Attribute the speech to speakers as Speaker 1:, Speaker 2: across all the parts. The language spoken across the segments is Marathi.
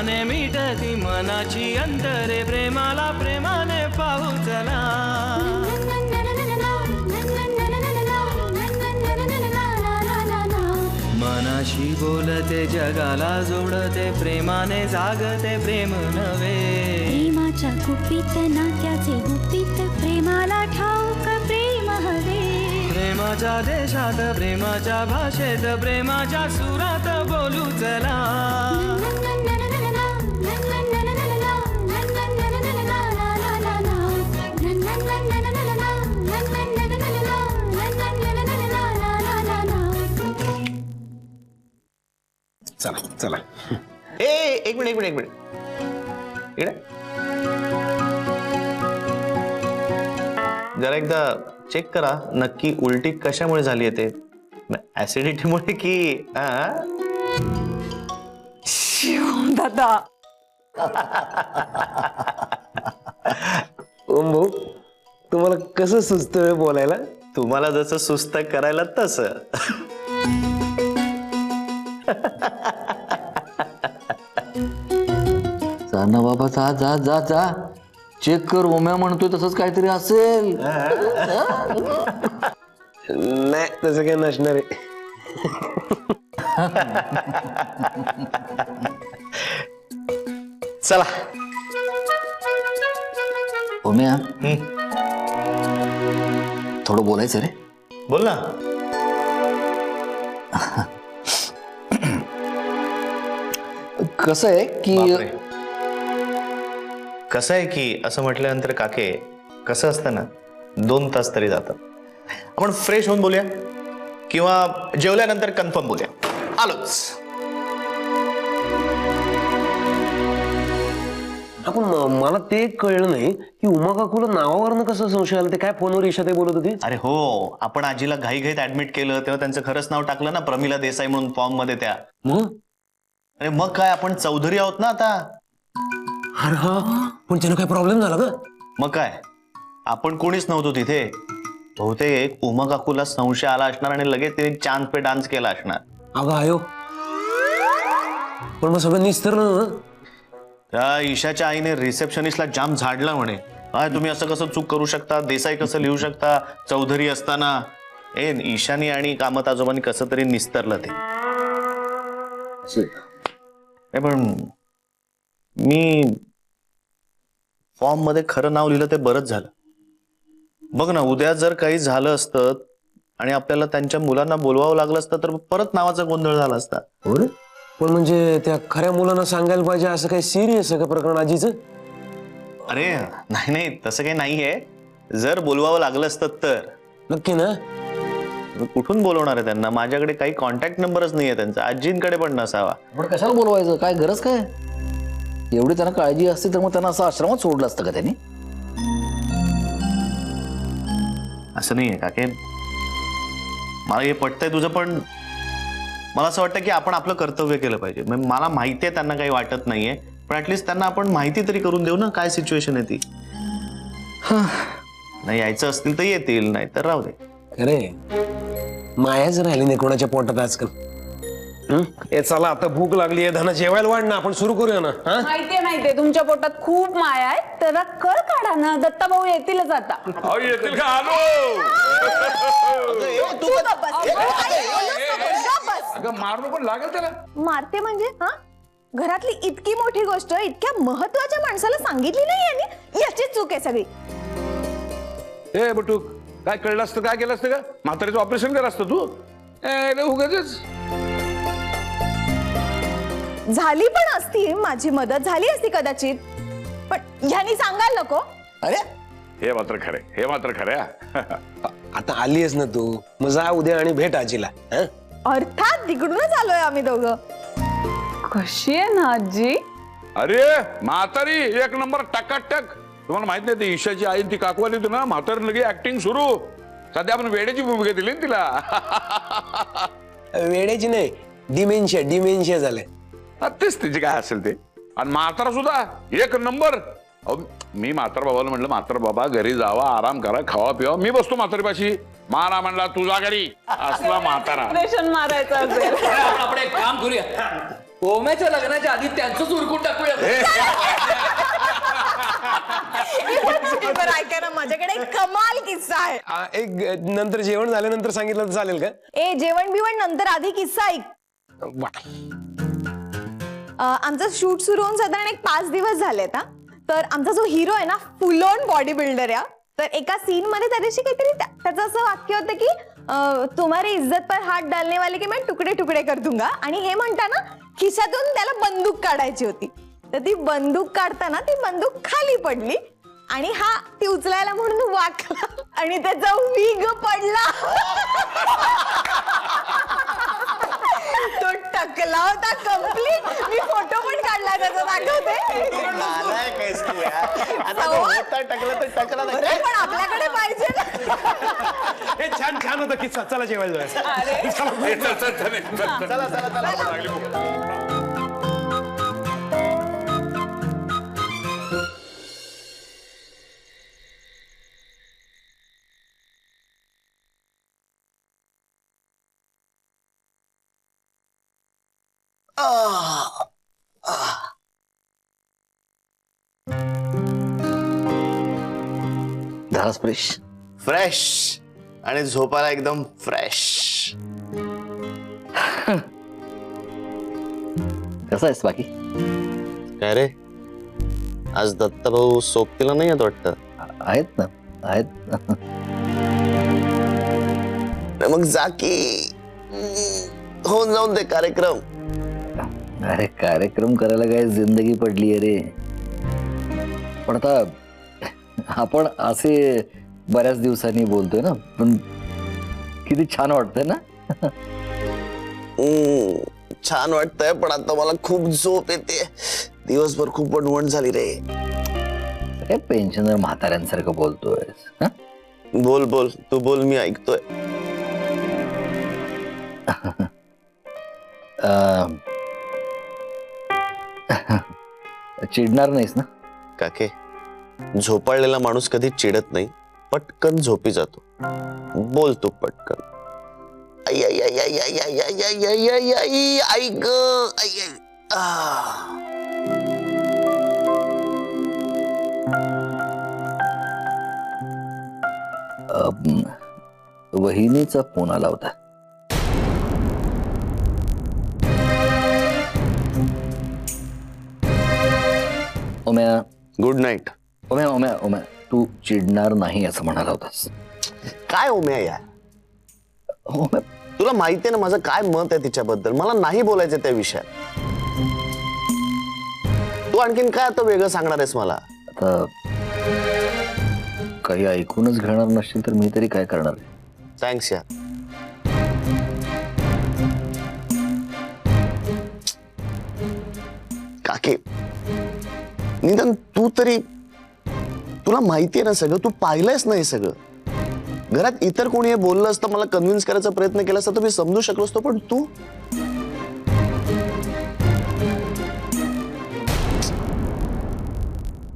Speaker 1: प्रेमाने मिटती मनाची अंतरे प्रेमाला प्रेमाने पाहू चला मनाशी बोलते जगाला जोडते प्रेमाने जागते प्रेम नवे
Speaker 2: प्रेमाच्या गुपित नात्याचे गुपित प्रेमाला ठाऊक प्रेम हवे
Speaker 1: प्रेमाच्या देशात प्रेमाच्या भाषेत प्रेमाच्या सुरात बोलू चला
Speaker 3: चला चला एक मिनिट इकडे जरा एकदा चेक करा नक्की उलटी कशामुळे झाली आहे ते ऍसिडिटीमुळे की
Speaker 4: दादा
Speaker 5: ओम भाऊ तुम्हाला कसं सुचतंय बोलायला?
Speaker 3: तुम्हाला जसं सुस्त करायला तसं
Speaker 6: जा ना बाबा जा जा जा जा चेक कर ओम्या म्हणतोय तसंच काहीतरी असेल
Speaker 5: नाही तसं काही नसणार आहे.
Speaker 3: चला
Speaker 6: ओम्या थोडं बोलायचं रे.
Speaker 3: बोल ना.
Speaker 6: कसं आहे की
Speaker 3: बापरे. कसं आहे की असं म्हटल्यानंतर काके कसं असतं ना 2 तास तरी जातात. आपण फ्रेश होऊन बोलूया किंवा जेवल्यानंतर कन्फर्म बोलूया. आलोच.
Speaker 5: आपण मला ते कळलं नाही की उमा काकूला नावावरनं कसं संशय आला. ते काय फोनवर ईशाताई बोलत होती.
Speaker 3: अरे हो आपण आजीला घाईघाईत ऍडमिट केलं तेव्हा त्यांचं खरंच नाव टाकलं ना प्रमिला देसाई म्हणून फॉर्म मध्ये त्या.
Speaker 5: मग
Speaker 3: अरे मग काय आपण चौधरी आहोत ना आता.
Speaker 5: अरे हा पण त्यानं काय प्रॉब्लेम झाला का?
Speaker 3: मग काय आपण कोणीच नव्हतो तिथे. बहुतेक उमा काकूला संशय आला असणार आणि लगेच तिने चांद पे डान्स केला असणार.
Speaker 5: अगं आयो पण मग सगळं निस्तरलं.
Speaker 3: त्या ईशाच्या आईने रिसेप्शनिस्टला जाम झाडला म्हणे. काय तुम्ही असं कसं चूक करू शकता देसाई कसं लिहू शकता चौधरी असताना. ईशानी आणि कामत आजोबांनी कसं तरी निस्तरलं ते. पण मी फॉर्म मध्ये खरं नाव लिहिलं ते बरंच झालं. बघ ना उद्या जर काही झालं असतं आणि आपल्याला त्यांच्या मुलांना बोलवावं लागलं असतं तर परत नावाचा गोंधळ झाला असता.
Speaker 5: हो रे पण म्हणजे त्या खऱ्या मुलांना सांगायला पाहिजे असं काही सिरियस आहे का प्रकरण आजीचं?
Speaker 3: अरे नाही तसं काही नाहीये. जर बोलवावं लागलं असतं तर.
Speaker 5: नक्की ना?
Speaker 3: कुठून बोलवणार आहे त्यांना. माझ्याकडे काही कॉन्टॅक्ट नंबरच नाहीये त्यांचा. आजींकडे पण नसावा.
Speaker 6: पण कशाला बोलवायचं काय गरज काय. एवढी त्यांना काळजी असते तर मग त्यांना असं आश्रमात सोडलं असतं का त्यांनी.
Speaker 3: असं नाहीये काके मला हे पटतंय तुझं पण मला असं वाटतं की आपण आपलं कर्तव्य केलं पाहिजे. मला माहिती आहे त्यांना काही वाटत नाहीये पण ऍटलीस्ट त्यांना आपण माहिती तरी करून देऊ ना काय सिच्युएशन आहे ती. नाही यायचं असतील तर येतील नाही तर राहू दे.
Speaker 5: अरे मायाच राहिली नाही कोणाच्या पोटात आजकाल. ए चला आता भूक लागली आहे धना जेवायला वाढ ना आपण सुरू करूया ना.
Speaker 4: माहितीये तुमच्या पोटात खूप माया आहे. तर कळ काढा ना दत्ता भाऊ येतीलच आता.
Speaker 7: येतील का? आलो. अगं मारणं पण लागेल त्याला.
Speaker 8: मारते म्हणजे हा घरातली इतकी मोठी गोष्ट इतक्या महत्वाच्या माणसाला सांगितली नाही यांनी. याची चूक आहे सगळी.
Speaker 7: ए बटू काय कळलं असतं काय केलं असतं का. म्हातारीचं ऑपरेशन केलं असतं तू. उगाच
Speaker 8: झाली पण असती माझी मदत झाली असती कदाचित पण ह्यांनी सांगायला नको.
Speaker 6: अरे
Speaker 7: हे मात्र खरंय हे मात्र खरंय.
Speaker 5: आता आलीयस ना तू मग जा उद्या आणि भेट आजीला.
Speaker 8: अर्थात तिकडूनच आलोय आम्ही दोघं.
Speaker 4: कशी आहे ना आजी.
Speaker 7: अरे म्हातारी एक नंबर टकाटक. तुम्हाला माहित नाही ती ईशाची आई ती काकवाली होती ना म्हातारी लगे ऍक्टिंग सुरू. सध्या आपण वेड्याची भूमिका दिली ना तिला.
Speaker 5: वेळेची नाही डिमेन्शिया झालंय.
Speaker 7: तेच तिचे काय असेल ते. आणि म्हातारा सुद्धा एक नंबर. मी म्हातार बाबाला म्हटलं म्हातार बाबा घरी जावा आराम करा खावा पिवा. मी बसतो म्हातारीपाशी. मारा म्हणला तुझा घरी असला म्हातारा.
Speaker 4: ऑपरेशन मारायचं असेल.
Speaker 9: आपण एक काम करूया
Speaker 6: ओम्याच्या लग्नाच्या आधी त्यांचंच उरकून टाकूया.
Speaker 8: बरं ऐका ना, माझ्याकडे एक कमाल किस्सा आहे.
Speaker 5: एक नंतर जेवण झाल्यानंतर सांगितलं तर चालेल का?
Speaker 8: ए जेवण बिवण नंतर, आधी किस्सा ऐक.
Speaker 5: वा.
Speaker 8: आमचं शूट सुरू होऊन साधारण एक 5 दिवस झालेत. तर आमचा जो हिरो आहे ना, फुल ऑन बॉडी बिल्डर आहे. तर एका सीन मध्ये त्या दिवशी काहीतरी त्याचं असं वाक्य होतं की तुम्हारी इज्जत पर हात डालने वाले की मैं टुकडे टुकडे कर दूंगा. आणि हे म्हणताना खिशातून त्याला बंदूक काढायची होती. तर ती बंदूक काढताना ती बंदूक खाली पडली आणि हा ती उचलायला म्हणून वाकला आणि त्याचा विग पडला. तो टकला होता कम्प्लीट. मी फोटो पण काढला त्याचा, दाखवते. पण आपल्याकडे पाहिजे ना.
Speaker 5: हे छान छान होतं किस्सा. चला जेवायला जाऊया.
Speaker 6: झाला फ्रेश.
Speaker 3: फ्रेश आणि झोपायला एकदम फ्रेश.
Speaker 6: कसा आहेस बाकी?
Speaker 3: काय रे, आज दत्ता भाऊ सोबतीला नाही येत वाटतं.
Speaker 6: आहेत ना, आहेत.
Speaker 3: मग जा की होऊन जाऊन दे कार्यक्रम.
Speaker 6: अरे कार्यक्रम करायला काय जिंदगी पडली आहे रे. पण आता आपण असे बऱ्याच दिवसांनी बोलतोय ना, पण किती छान वाटतंय ना.
Speaker 3: छान वाटतंय, पण आता मला खूप झोप येते. दिवसभर खूप वणवण झाली रे.
Speaker 6: काय पेन्शनर म्हाताऱ्यांसारखं बोलतोय.
Speaker 3: बोल बोल, तू बोल, मी ऐकतोय.
Speaker 6: चिडणार नाहीस ना?
Speaker 3: काके, झोपाळलेला माणूस कधी चिडत नाही, पटकन झोपी जातो. बोल तू पटकन. आई आई आई आई आई आई आई आई आई आई आई आई ग आई आई.
Speaker 6: वहिनीचा फोन आला होता. Omya,
Speaker 3: good night.
Speaker 6: ओम्या ओम्या ओम्या, तू चिडणार नाही असं म्हणाला होतास.
Speaker 3: काय ओम्या यार,
Speaker 6: ओम्या,
Speaker 3: तुला माहितीये ना माझं काय मत आहे तिच्याबद्दल. मला नाही बोलायचं त्या विषयात. तू आणखीन काय आता वेगळं सांगणार आहेस मला?
Speaker 6: आता काही ऐकूनच घेणार नसशील तर मी तरी काय करणार.
Speaker 3: थँक्स यार. काके, निदान तू तरी, तुला माहितीये ना सगळं, तू पाहिलंयस ना हे सगळं. घरात इतर कोणी हे बोललं असतं, मला कन्व्हिन्स करायचा प्रयत्न केला असता तर मी समजू शकलो असतो. पण तू,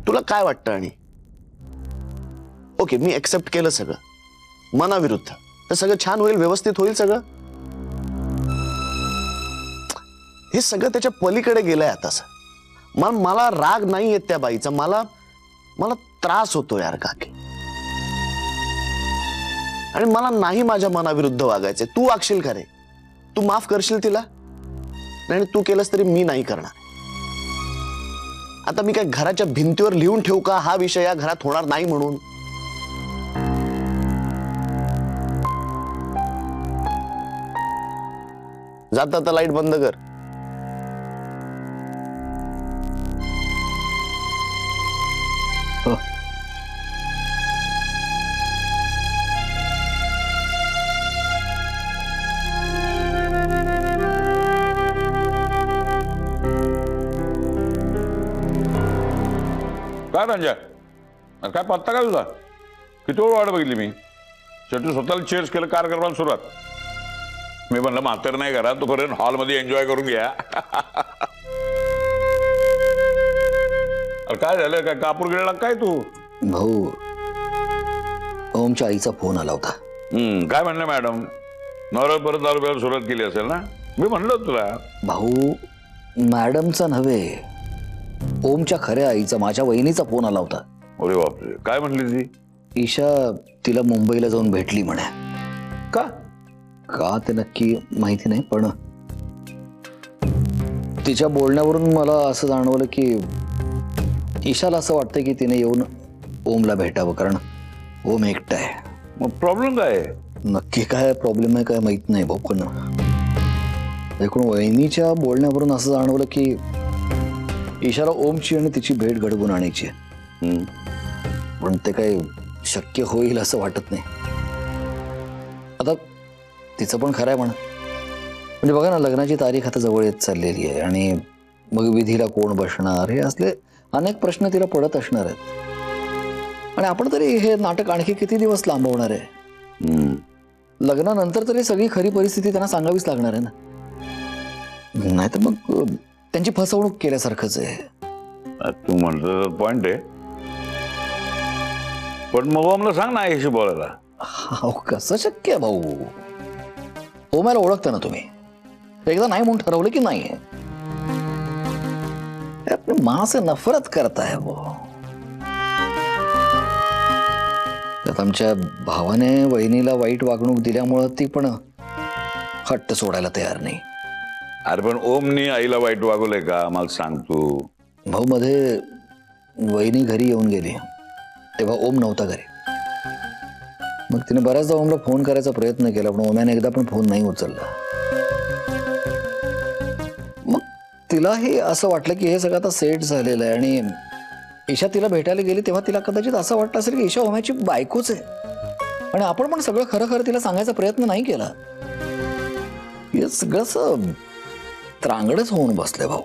Speaker 3: तुला काय वाटतं? आणि ओके, मी एक्सेप्ट केलं सगळं मनाविरुद्ध, तर सगळं छान होईल, व्यवस्थित होईल सगळं. हे सगळं त्याच्या पलीकडे गेलंय आता. मला राग नाही येत त्या बाईचा, मला त्रास होतो यार काके. आणि मला नाही माझ्या मनाविरुद्ध वागायचे. तू वागशील का रे? तू माफ करशील तिला? नाही, तू केलंस तरी मी नाही करणार. आता मी काय घराच्या भिंतीवर लिहून ठेवू का हा विषय या घरात होणार नाही म्हणून? जाता आता लाईट बंद कर.
Speaker 6: हो.
Speaker 7: काय रंजा, काय पत्ता काय तुझा? किती वेळ वाट बघितली मी. शेवटी स्वतःला चेअर्स केलं कार्यक्रमाला सुरुवात. मी म्हणलं म्हातार नाही करा, तोपर्यंत हॉलमध्ये एन्जॉय करून घ्या. काय झालं? काय कापूर गिळला काय तू?
Speaker 6: भाऊ, ओमच्या आईचा फोन आला होता.
Speaker 7: काय म्हणलं मॅडम? नवरा परत दारू प्यायला सुरुवात केली असेल ना? मी म्हणलं तुला.
Speaker 6: भाऊ, मॅडमचा नव्हे, ओमच्या खऱ्या आईचा, माझ्या वहिनीचा फोन आला होता.
Speaker 7: अरे बापरे, काय म्हणली ती?
Speaker 6: ईशा तिला मुंबईला जाऊन भेटली म्हणे.
Speaker 7: का?
Speaker 6: का ते नक्की माहिती नाही, पण तिच्या बोलण्यावरून मला असं जाणवलं की ईशाला असं वाटतं की तिने येऊन ओमला भेटावं, कारण ओम एकटा आहे.
Speaker 7: मग प्रॉब्लेम काय आहे?
Speaker 6: नक्की काय प्रॉब्लेम आहे काय माहित नाही भाऊ, पण एकूण वहिनीच्या बोलण्यावरून असं जाणवलं की ईशाला ओमची आणि तिची भेट घडवून आणायची आहे. पण ते काही शक्य होईल असं वाटत नाही. आता तिचं पण खरं आहे म्हणा. म्हणजे बघा ना, लग्नाची तारीख आता जवळ येत चाललेली आहे आणि मग विधीला कोण बसणार, हे असले अनेक प्रश्न तिला पडत असणार आहेत. आणि आपण तरी हे नाटक आणखी किती दिवस लांबवणार आहे? लग्नानंतर तरी सगळी खरी परिस्थिती त्यांना सांगावीच लागणार आहे ना. नाहीतर मग त्यांची फसवणूक केल्यासारखंच आहे.
Speaker 7: तू म्हणतो पॉइंट आहे, पण मग ओमला सांग ना आईशी बोलायला.
Speaker 6: अहो, कसं शक्य आहे भाऊ? ओम्याला ओळखता ना तुम्ही, एकदा नाही म्हणून ठरवलं की नाही. आपली माँ से नफरत करता है वो. त्यात आमच्या भावाने वहिनीला वाईट वागणूक दिल्यामुळं ती पण हट्ट सोडायला तयार नाही.
Speaker 7: अरे पण ओमनी आईला वाईट वागवलंय का, मला सांग तू.
Speaker 6: भाऊ, मध्ये वहिनी घरी येऊन गेली तेव्हा ओम नव्हता घरी. मग तिने बऱ्याचदा ओमला फोन करायचा प्रयत्न केला, पण ओम्याने एकदा पण फोन नाही उचलला. मग तिलाही असं वाटलं की हे सगळं आता सेट झालेलं आहे. आणि ईशा तिला भेटायला गेली तेव्हा तिला कदाचित असं वाटलं असेल की ईशा ओम्याची बायकोच आहे, आणि आपण पण सगळं खरं खरं तिला सांगायचा प्रयत्न नाही केला. हे सगळं त्रांगडच होऊन बसले भाऊ.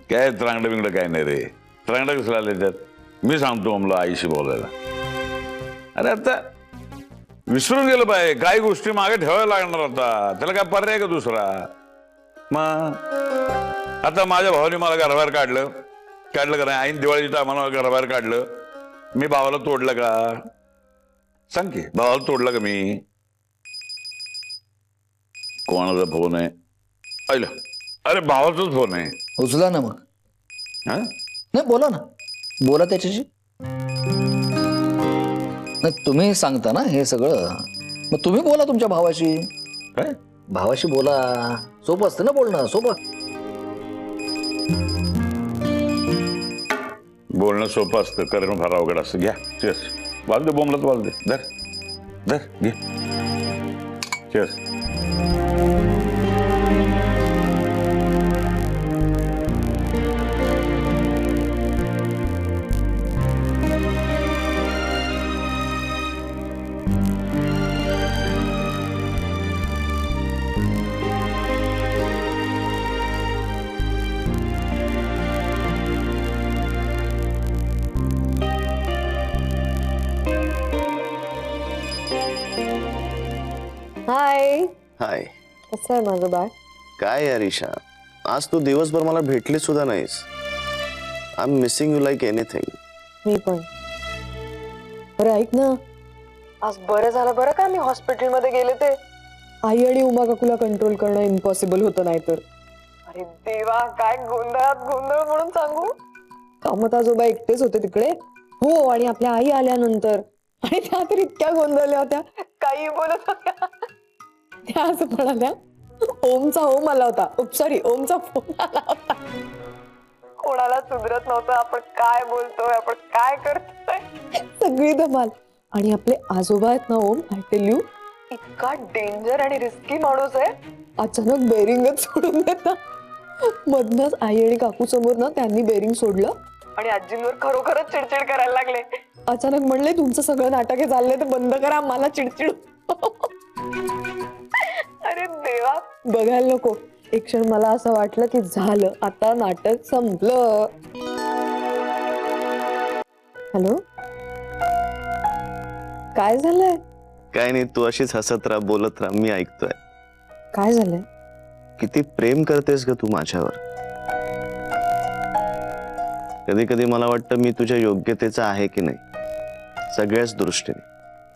Speaker 7: काय त्रांगडं बिंगडं काय नाही रे. त्रांगडं कसं आले त्यात? मी सांगतो ओमला आईशी बोलायला. अरे आता विसरून गेलं पाहिजे, काही गोष्टी मागे ठेवायला लागणार होता. त्याला काय पर्याय का दुसरा? मग आता माझ्या भावाने मला घराबाहेर काढलं का नाही? आईन दिवाळीच्या टायमाला घराबाहेर काढलं, मी भावाला तोडलं का? सांग की, भावाला तोडलं का मी? कोणाचा फोन आहे? ऐकलं, अरे भावाचाच फोन आहे.
Speaker 6: उचला ना मग.
Speaker 7: हा,
Speaker 6: नाही, बोला ना, बोला त्याच्याशी. नाही, तुम्ही सांगता ना हे सगळं, मग तुम्ही बोला तुमच्या भावाशी.
Speaker 7: काय
Speaker 6: भावाशी बोला, सोपं असतं ना बोलणं, सोपं.
Speaker 7: बोलणं सोपं असतं, करणं फार अवघड असतं. घ्या चेस, वाजते बोंबलाच वाजते. धर धर घे चेस.
Speaker 8: हाय,
Speaker 3: हाय.
Speaker 8: कसं आहे माझं बाळ?
Speaker 3: काय यार ईशा, आज तू दिवसभर मला भेटली सुद्धा नाहीस. I am missing you like anything.
Speaker 9: मी पण. बरं ऐक ना, आज बरं झालं बरं का मी हॉस्पिटलमध्ये गेले ते. आई आणि उमा काकूला कंट्रोल करणं इम्पॉसिबल होतं, नाही तर अरे देवा काय गोंधळात गोंधळ म्हणून सांगू. कामत आजोबा एकटेच होते तिकडे. हो, आणि आपल्या आई आल्यानंतर, आणि त्या तर इतक्या गोंधळल्या होत्या, काही बोलत होत्या. त्या असं म्हणाल्या, ओमचा ओम आला होता, सॉरी ओमचा फोन आला होता. कोणाला सुधरत नव्हतं, आपण काय बोलतोय, आपण काय करतोय, सगळी धमाल. आणि आपले आजोबा आहेत ना ओम, आय टेल यू, इतका डेंजर आणि रिस्की माणूस आहे. अचानक बेरिंगच सोडून देता. मधनच आई आणि काकू समोर ना त्यांनी बेरिंग सोडलं आणि आजींवर खरोखरच चिडचिड करायला लागले. अचानक म्हणले, तुमचं सगळं नाटक हे चाललंय तर बंद करा, मला चिडचिड. अरे देवा, बघायला नको. एक क्षण मला असं वाटलं की झालं, आता नाटक संपलं. हॅलो, काय झालंय?
Speaker 3: काय नाही, तू अशीच हसत राहा, बोलत राहा, मी ऐकतोय.
Speaker 9: काय झालंय?
Speaker 3: किती प्रेम करतेस ग तू माझ्यावर. कधी कधी मला वाटतं मी तुझ्या योग्यतेचा आहे की नाही, सगळ्याच दृष्टीने.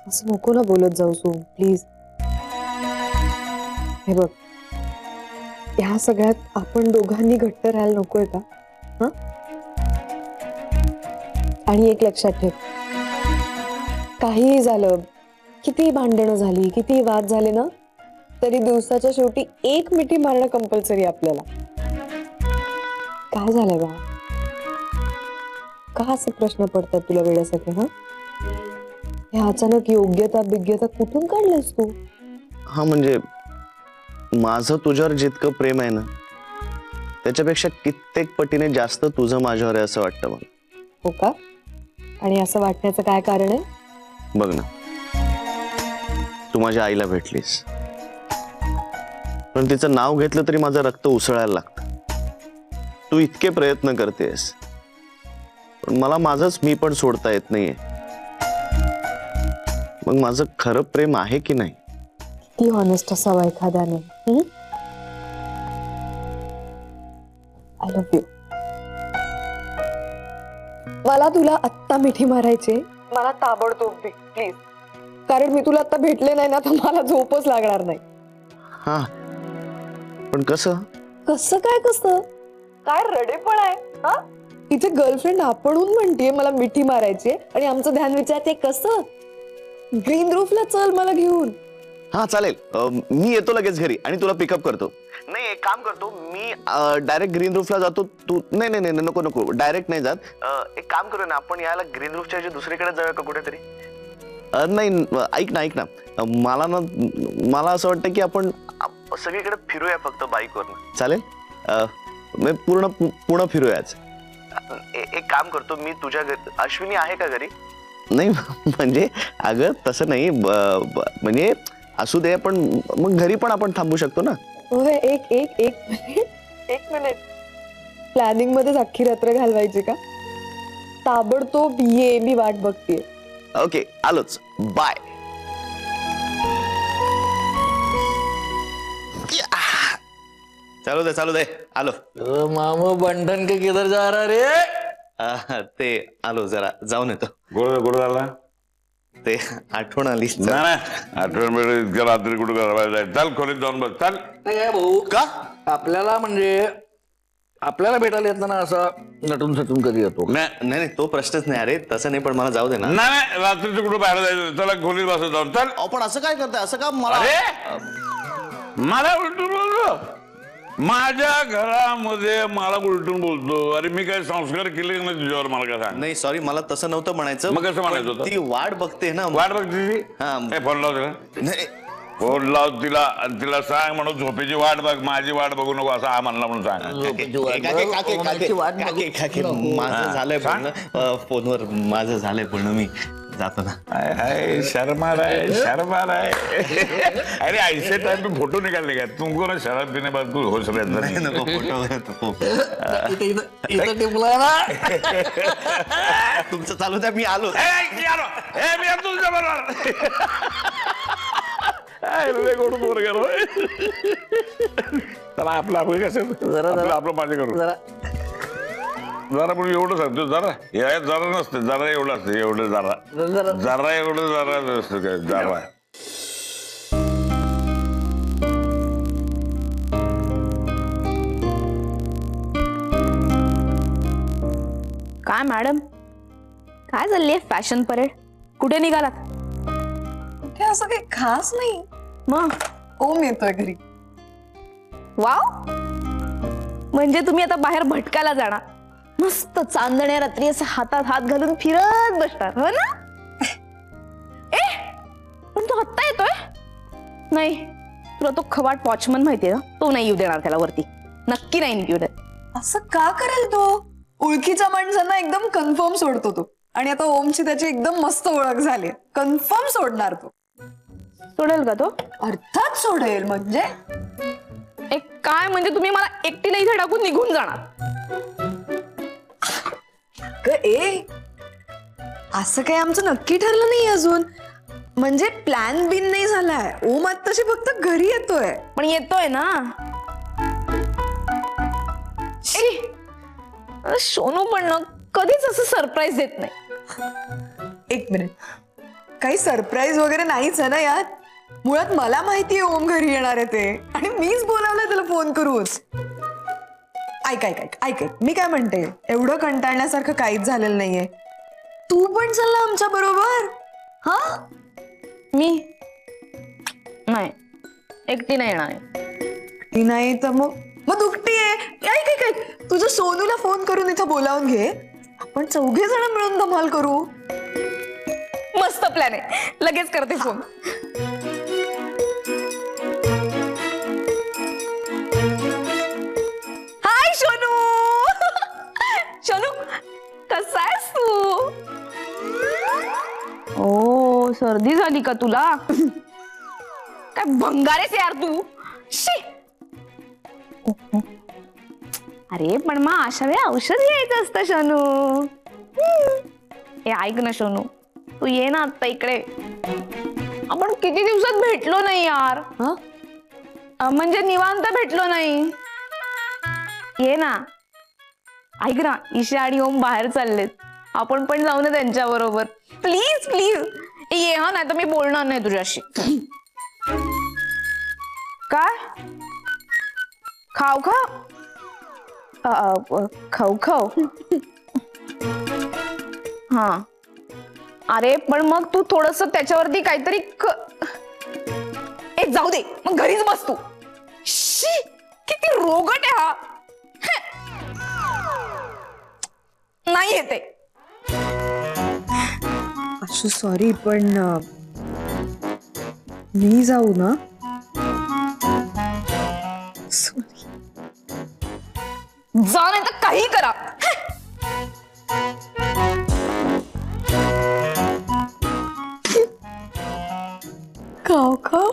Speaker 9: असं नको ना बोलत जाऊ तू, प्लीज. हे बघ, ह्या सगळ्यात आपण दोघांनी घट्ट राहायला नकोय का? हं? आणि एक लक्षात ठेव, काहीही झालं, किती भांडणं झाली, किती वाद झाले ना, तरी दिवसाच्या शेवटी एक मिठी मारणं कंपल्सरी आपल्याला. काय झालंय बा? का असे प्रश्न पडतात तुला वेळेसाठी? हा, हे अचानक योग्यता बिग्यता कुठून काढलंस तू?
Speaker 3: हा म्हणजे माझं तुझ्यावर जितकं प्रेम आहे ना, त्याच्यापेक्षा कित्येक पटीने जास्त तुझं माझ्यावर आहे असं वाटतं मला.
Speaker 9: हो का? आणि असं वाटण्याचं काय कारण आहे?
Speaker 3: बघ ना, तू माझ्या आईला भेटलीस, पण तिचं नाव घेतलं तरी माझं रक्त उसळायला लागतं. तू इतके प्रयत्न करतेस, पण मला माझंच मी पण सोडता येत नाहीये. मग माझं खरं प्रेम आहे की नाही?
Speaker 9: ती हॉनेस्ट असावं एखाद्याने. I love you. मला तुला आत्ता मिठी मारायचे, मला ताबडतोब दे प्लीज. कारण मी तुला आता भेटले नाही ना, तर मला झोपच लागणार नाही.
Speaker 3: हा, पण कसं?
Speaker 9: कसं काय? कसं काय रडेपण आहे? हा, तिथे गर्लफ्रेंड आपणहून म्हणते मला मिठी मारायची आणि आमचं ध्यान विचारते कसं? ग्रीन रूफला चल मला घेऊन.
Speaker 3: हा चालेल, मी येतो लगेच घरी आणि तुला पिकअप करतो. नाही, एक काम करतो मी, डायरेक्ट ग्रीन रूफला जातो. तू नाही नाही नाही नको नको, डायरेक्ट नाही जात. एक काम करू ना, आपण याला ग्रीन रूफच्या दुसरीकडे जाऊया का कुठेतरी? नाही, ऐक ना, मला असं वाटतं की आपण सगळीकडे फिरूया फक्त बाईकवरनं. चालेल? पूर्ण फिरूयाच. एक काम करतो मी, तुझ्या घरी अश्विनी आहे का घरी? नाही म्हणजे अगं तसं नाही, म्हणजे असू दे, पण मग घरी पण आपण थांबू शकतो ना.
Speaker 9: एक मिनिट, प्लॅनिंग मध्ये अख्खी रात्र घालवायची का? ताबडतोब ये, मी वाट बघतीये.
Speaker 3: ओके, आलोच, बाय. चालू दे, आलो.
Speaker 6: मामू बंठन के किधर जा रहा रे?
Speaker 3: ते आलो, जरा जाऊन येतो.
Speaker 7: कुठं झाला?
Speaker 3: ते आठवण आली.
Speaker 7: नाही, आठवण वेळ इतक्या रात्री कुठं करायला? चल खोलीत जाऊन बघ, चल.
Speaker 6: भाऊ
Speaker 3: का?
Speaker 6: आपल्याला म्हणजे आपल्याला भेटायला येत ना, असं नटून सटून कधी येतो?
Speaker 3: नाही, तो प्रश्नच नाही. अरे तसं नाही, पण मला जाऊ दे ना.
Speaker 7: नाही, रात्रीचं कुठं बाहेर जायचं? चला खोलीत बसत जाऊन, चल.
Speaker 3: पण असं काय करताय? असं का?
Speaker 7: मला उलटून बोलतो? माझ्या घरामध्ये मला उलटून बोलतो? अरे मी काय संस्कार केले ना तुझ्यावर? मला काय सांग.
Speaker 3: नाही सॉरी, मला तसं नव्हतं म्हणायचं.
Speaker 7: मग कसं म्हणायचं होतं?
Speaker 3: ती वाट बघते ना.
Speaker 7: वाट बघते ती? फोन लाव तिला.
Speaker 3: नाही,
Speaker 7: फोन लाव तिला आणि तिला सांग म्हणून झोपेची वाट बघ, माझी वाट बघू नको असं हा म्हणला म्हणून सांग.
Speaker 3: माझं झालंय बोलणं फोनवर, माझं झालंय बोलणं, मी जातो ना.
Speaker 7: शर्मा राय. अरे ऐसे टाइम पे फोटो निकालने का तुमको ना शराब पीने बाद कुछ होश रहता नहीं.
Speaker 3: नको फोटो.
Speaker 6: इथं टिपलाय ना.
Speaker 3: तुमचं चालू द्या, मी आलो.
Speaker 7: मी येतो तुझ्या बरोबर. चला आपलं कसं आपलं माझे करू जरा. पण एवढं सांगतो, जरा नसतं, जरा एवढं असतं, एवढं जरा एवढं नसतं काय जरा.
Speaker 4: काय मॅडम, काय चाललीये फॅशन परेड? कुठे निघालात?
Speaker 9: हे असं काही खास नाही.
Speaker 4: मग
Speaker 9: ओम येतोय घरी.
Speaker 4: वाव, म्हणजे तुम्ही आता बाहेर भटकायला जाणार? मस्त चांदण्या रात्री असं हातात हात घालून फिरत बसणार, हो ना? पण तो आत्ता येतोय? नाही, तुला तो खवाट वॉचमन माहितीये ना, तो नाही येऊ देणार त्याला वरती. नक्की नाही येऊ देणार.
Speaker 9: असं का करेल तो? ओळखीच्या माणसांना एकदम कन्फर्म सोडतो तो. आणि आता ओमची त्याची एकदम मस्त ओळख झाली, कन्फर्म सोडणार तो.
Speaker 4: सोडेल का तो?
Speaker 9: अर्थात सोडेल. म्हणजे
Speaker 4: एक काय म्हणजे तुम्ही मला एकटीला इथे टाकून निघून जाणार?
Speaker 9: असं काही आमचं नक्की ठरलं नाही अजून. म्हणजे प्लॅन बिन नाही झालाय. ओम आत्ताशी फक्त घरी येतोय.
Speaker 4: पण येतोय ना. सोनू पण ना कधीच असं सरप्राईज देत नाही.
Speaker 9: एक मिनिट, काही सरप्राईज वगैरे नाहीच आहे ना यात? मुळात मला माहितीये ओम घरी येणार आहे ते, आणि मीच बोलावलंय त्याला फोन करून. ऐक ऐक ऐक ऐक ऐक, मी काय म्हणते, एवढं कंटाळण्यासारखं काहीच झालेलं नाहीये. तू पण चल ना आमच्या बरोबर. हा,
Speaker 4: मी नाही, एकटी नाही येणार आहे.
Speaker 9: ती नाही तर मग मग दुखती आहे. ऐक ऐक ऐक, तुझ्या सोनूला फोन करून इथं बोलावून घे, आपण 4 जण मिळून धमाल करू.
Speaker 4: मस्त प्लॅन आहे, लगेच करते फोन. हाय सोनू. सोनू, कसा आहेस तू? ओ, सर्दी झाली का तुला? काय भंगारेस यार तू. शी. अरे पण मग अशा वेळी औषध घ्यायचं असतं सोनू. हे ऐक ना सोनू, तू ये ना आता इकडे. आपण किती दिवसात भेटलो नाही यार. म्हणजे निवांत भेटलो नाही. ये ना. ऐक ना, ईशा आणि ओम बाहेर चाललेत, आपण पण जाऊ ना त्यांच्या बरोबर. प्लीज प्लीज ये हा, नाही तर मी बोलणार नाही तुझ्याशी. काय खाऊ खाऊ खाऊ. हा, अरे पण मग तू थोडस त्याच्यावरती काहीतरी जाऊ दे, मग घरीच बस तू. शी, किती रोगट आहे हा. नाही येते.
Speaker 9: आशू सॉरी, पण मी जाऊ ना.
Speaker 4: जा, नाही तर काही करा.
Speaker 9: खाऊ खाऊ.